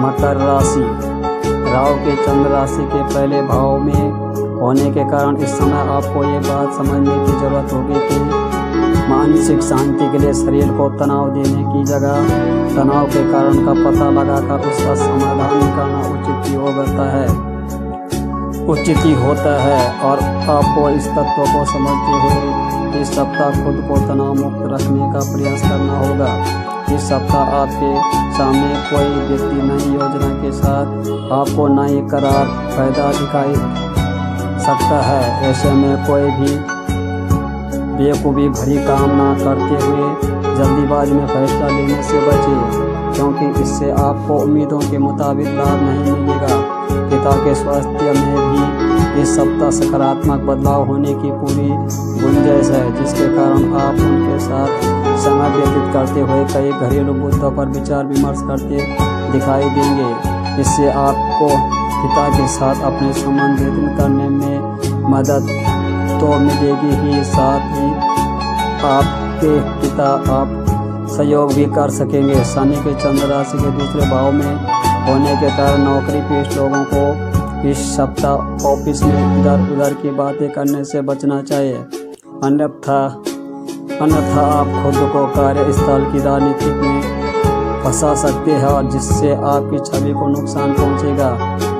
मकर राशि। राहु के चंद्र राशि के पहले भाव में होने के कारण इस समय आपको ये बात समझने की जरूरत होगी कि मानसिक शांति के लिए शरीर को तनाव देने की जगह तनाव के कारण का पता लगाकर उसका समाधान निकालना उचित ही होता है और आपको इस तत्व को समझते हुए इस सप्ताह खुद को तनाव मुक्त रखने का प्रयास करना होगा। इस सप्ताह आपके सामने कोई व्यक्ति नई योजना के साथ आपको नई करार फायदा दिखाई सकता है। ऐसे में कोई भी बेवकूफ़ी भरी काम ना करते हुए जल्दीबाजी में फैसला लेने से बचें, क्योंकि इससे आपको उम्मीदों के मुताबिक लाभ नहीं मिलेगा। पिता के स्वास्थ्य में भी इस सप्ताह सकारात्मक बदलाव होने की पूरी गुंजाइश है, जिसके कारण आप उनके साथ समय व्यतीत करते हुए कई घरेलू मुद्दों पर विचार विमर्श करते दिखाई देंगे। इससे आपको पिता के साथ अपने संबंध बेहतर करने में मदद तो मिलेगी ही, साथ ही आपके पिता आप सहयोग भी कर सकेंगे। शनि के चंद्र राशि के दूसरे भाव में होने के कारण नौकरी पेश लोगों को इस सप्ताह ऑफिस में इधर उधर की बातें करने से बचना चाहिए, अन्यथा आप खुद को कार्यस्थल की राजनीति में फंसा सकते हैं और जिससे आपकी छवि को नुकसान पहुंचेगा।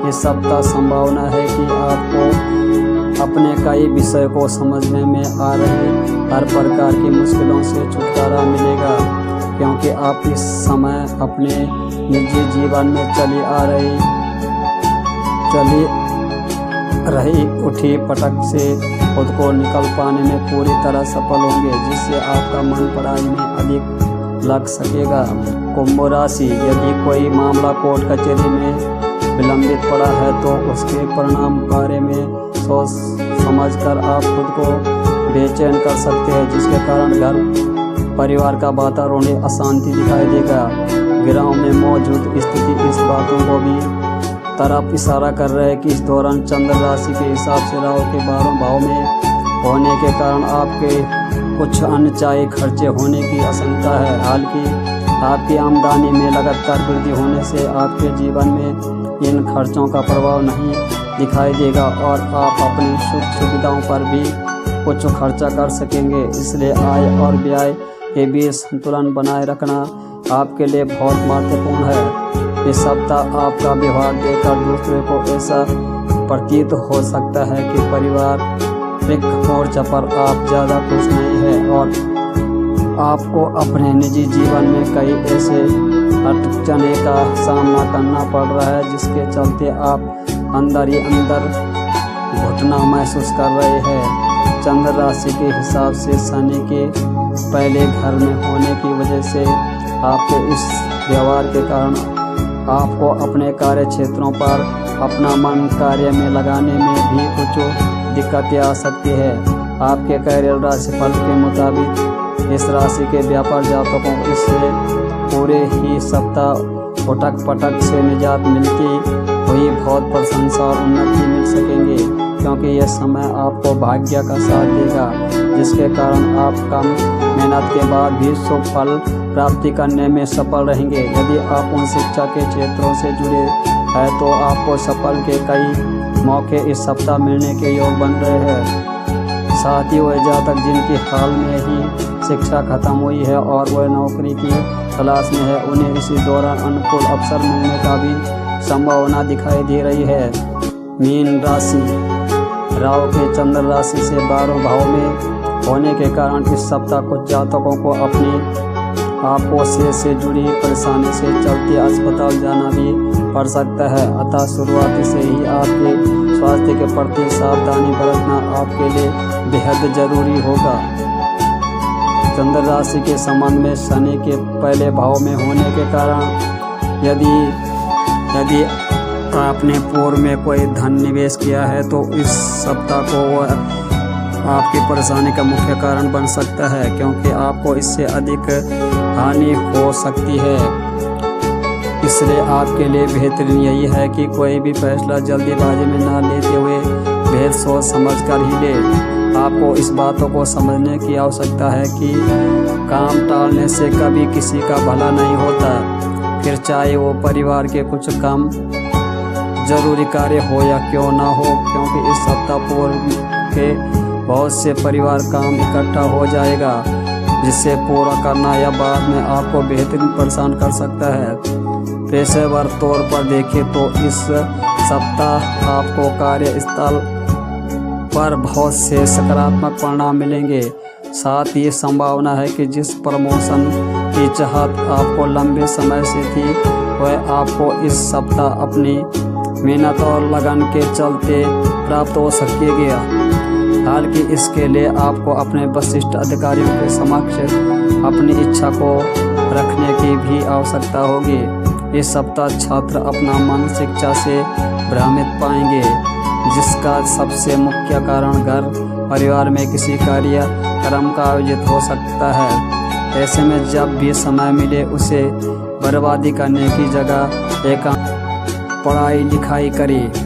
इस सप्ताह संभावना है कि आपको अपने कई विषय को समझने में आ रही हर प्रकार की मुश्किलों से छुटकारा मिलेगा, क्योंकि आप इस समय अपने निजी जीवन में चली रही उठी पटक से खुद को निकल पाने में पूरी तरह सफल होंगे, जिससे आपका मन पढ़ाई में अधिक लग सकेगा। कुंभ राशि, यदि कोई मामला कोर्ट कचहरी में विलंबित पड़ा है तो उसके परिणाम बारे में सोच समझकर आप खुद को बेचैन कर सकते हैं, जिसके कारण घर परिवार का वातावरण अशांति दिखाई देगा। ग्रहों में मौजूद स्थिति इस बातों को भी तरफ इशारा कर रहे हैं कि इस दौरान चंद्र राशि के हिसाब से राहु के 12वें भाव में होने के कारण आपके कुछ अनचाहे खर्चे होने की आशंका है। हालांकि आपकी आमदनी में लगातार वृद्धि होने से आपके जीवन में इन खर्चों का प्रभाव नहीं दिखाई देगा और आप अपनी सुख सुविधाओं पर भी कुछ खर्चा कर सकेंगे। इसलिए आय और व्यय के बीच संतुलन बनाए रखना आपके लिए बहुत महत्वपूर्ण है। इस सप्ताह आपका व्यवहार देखकर दूसरे को ऐसा प्रतीत हो सकता है कि पारिवारिक मोर्चा पर आप ज़्यादा खुश नहीं हैं और आपको अपने निजी जीवन में कई ऐसे अटकने का सामना करना पड़ रहा है, जिसके चलते आप अंदर ही अंदर घुटना महसूस कर रहे हैं। चंद्र राशि के हिसाब से शनि के पहले घर में होने की वजह से आपके इस व्यवहार के कारण आपको अपने कार्य क्षेत्रों पर अपना मन कार्य में लगाने में भी कुछ दिक्कतें आ सकती है। आपके कैरियर राशिफल के मुताबिक इस राशि के व्यापार जातकों को इससे पूरे ही सप्ताह उठक पटक से निजात मिलती हुई बहुत प्रशंसा और उन्नति मिल सकेंगे, क्योंकि यह समय आपको भाग्य का साथ देगा, जिसके कारण आप कम मेहनत के बाद भी शुभ फल प्राप्ति करने में सफल रहेंगे। यदि आप उन शिक्षा के क्षेत्रों से जुड़े हैं तो आपको सफल के कई मौके इस सप्ताह मिलने के योग बन रहे हैं। साथ ही वह जातक जिनकी हाल में ही शिक्षा खत्म हुई है और वह नौकरी की तलाश में है, उन्हें इसी दौरान अनुकूल अवसर मिलने का भी संभावना दिखाई दे रही है। मीन राशि, राहु के चंद्र राशि से 12वें भाव में होने के कारण इस सप्ताह कुछ जातकों को अपनी आपको से जुड़ी परेशानी से चलते अस्पताल जाना भी पड़ सकता है। अतः शुरुआत से ही आपके स्वास्थ्य के प्रति सावधानी बरतना आपके लिए बेहद जरूरी होगा। चंद्र राशि के संबंध में शनि के पहले भाव में होने के कारण यदि आपने पूर्व में कोई धन निवेश किया है तो इस सप्ताह को वह आपकी परेशानी का मुख्य कारण बन सकता है, क्योंकि आपको इससे अधिक हानि हो सकती है। इसलिए आपके लिए बेहतरीन यही है कि कोई भी फैसला जल्दीबाजी में ना लेते हुए बेहद सोच समझ कर ही ले। आपको इस बातों को समझने की आवश्यकता है कि काम टालने से कभी किसी का भला नहीं होता। फिर चाहे वो परिवार के कुछ कम जरूरी कार्य हो या क्यों ना हो, क्योंकि इस सप्ताह पूर्व के बहुत से परिवार काम इकट्ठा हो जाएगा जिससे पूरा करना या बाद में आपको बेहतरीन परेशान कर सकता है। पेशेवर तौर पर देखें तो इस सप्ताह आपको कार्यस्थल पर बहुत से सकारात्मक परिणाम मिलेंगे। साथ ही संभावना है कि जिस प्रमोशन की चाहत आपको लंबे समय से थी वह आपको इस सप्ताह अपनी मेहनत और लगन के चलते प्राप्त हो सकेगा। हालांकि इसके लिए आपको अपने वरिष्ठ अधिकारियों के समक्ष अपनी इच्छा को रखने की भी आवश्यकता होगी। इस सप्ताह छात्र अपना मन शिक्षा से भ्रमित पाएंगे, जिसका सबसे मुख्य कारण घर परिवार में किसी कार्यक्रम का आयोजित हो सकता है। ऐसे में जब भी समय मिले उसे बर्बादी करने की जगह एकांत पढ़ाई लिखाई करें।